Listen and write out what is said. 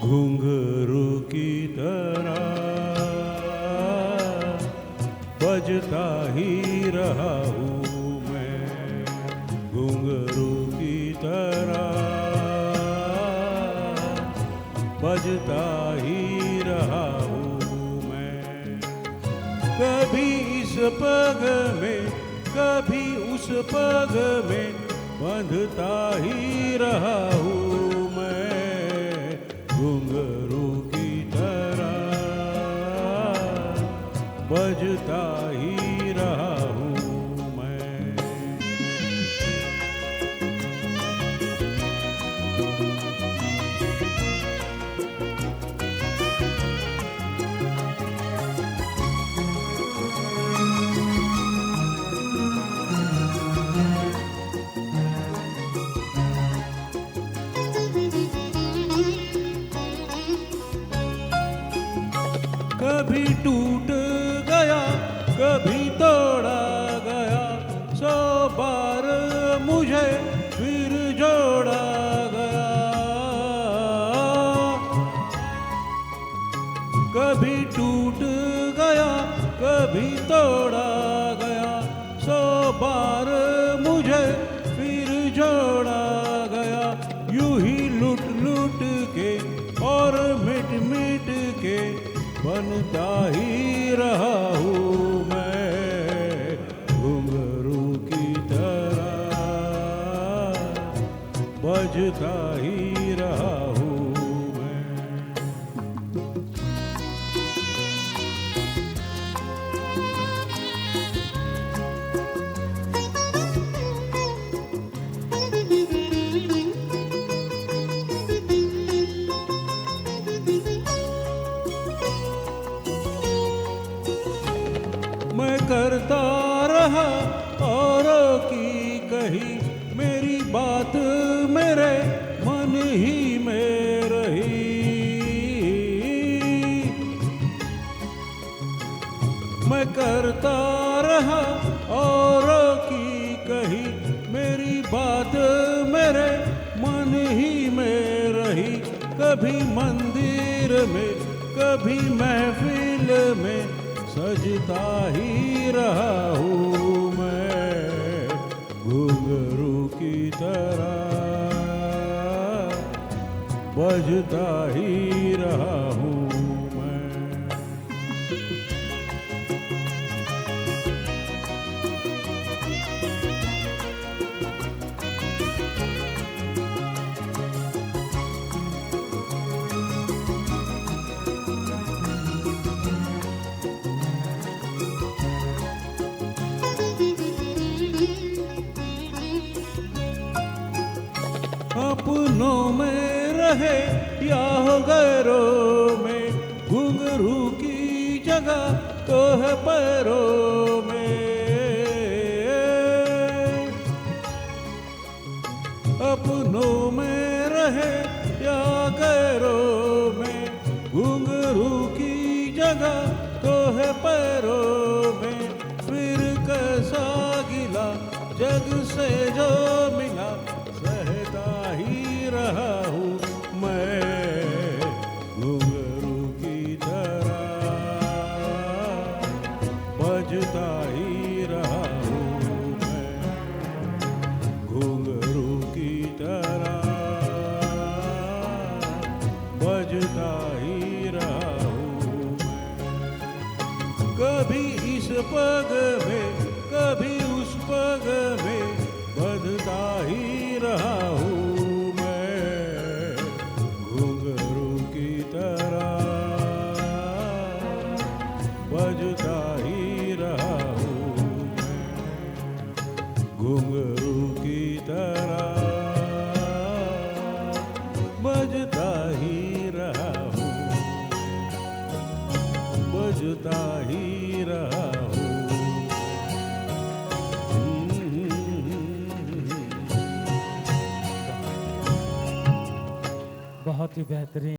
घुंघरू की तरह बजता ही रहा हूँ मैं, घुंघरू की तरह बजता ही रहा हूँ मैं। कभी इस पग में कभी उस पग में बंधता ही रहा हूँ मैं, घुंघरू की तरह बजता ही रहा हूँ मैं। कभी टूट गया कभी तोड़ा गया, 100 बार मुझे फिर जोड़ा गया। कभी टूट गया कभी तोड़ा गया, 100 बार मुझे फिर जोड़ा गया। यूं ही लुट लुट के और मिट मिट के बनता ही रहा हूँ मैं, घुंघरू की तरह बजता ही रहा हूँ मैं। मैं करता रहा औरों की कही, मेरी बात मेरे मन ही में रही। मैं करता रहा औरों की कही, मेरी बात मेरे मन ही में रही। कभी मंदिर में कभी महफिल में सजता ही रहा हूँ मैं, घुंघरू की तरह बजता ही रहा हूँ मैं। अपनों में रहे या गैरों में, घुंघरू की जगह तो है पैरों में। अपनों में रहे या गैरों में, घुंघरू की जगह तो है पैरों में। फिर कैसा गिला जग से जो मिला, सहता ही रहा हूँ मैं, घुंघरू की तरह बजता ही रहा हूँ मैं, घुंघरू की तरह बजता ही रहा हूँ मैं। कभी इस पग में कभी उस पग में बंधता ही रहा हूँ मैं, घुंघरू की तरह बजता ही रहा हूँ मैं, घुंघरू की तरह बजता ही रहा हूँ, बजता ही रहा हूँ। बहुत ही बेहतरीन।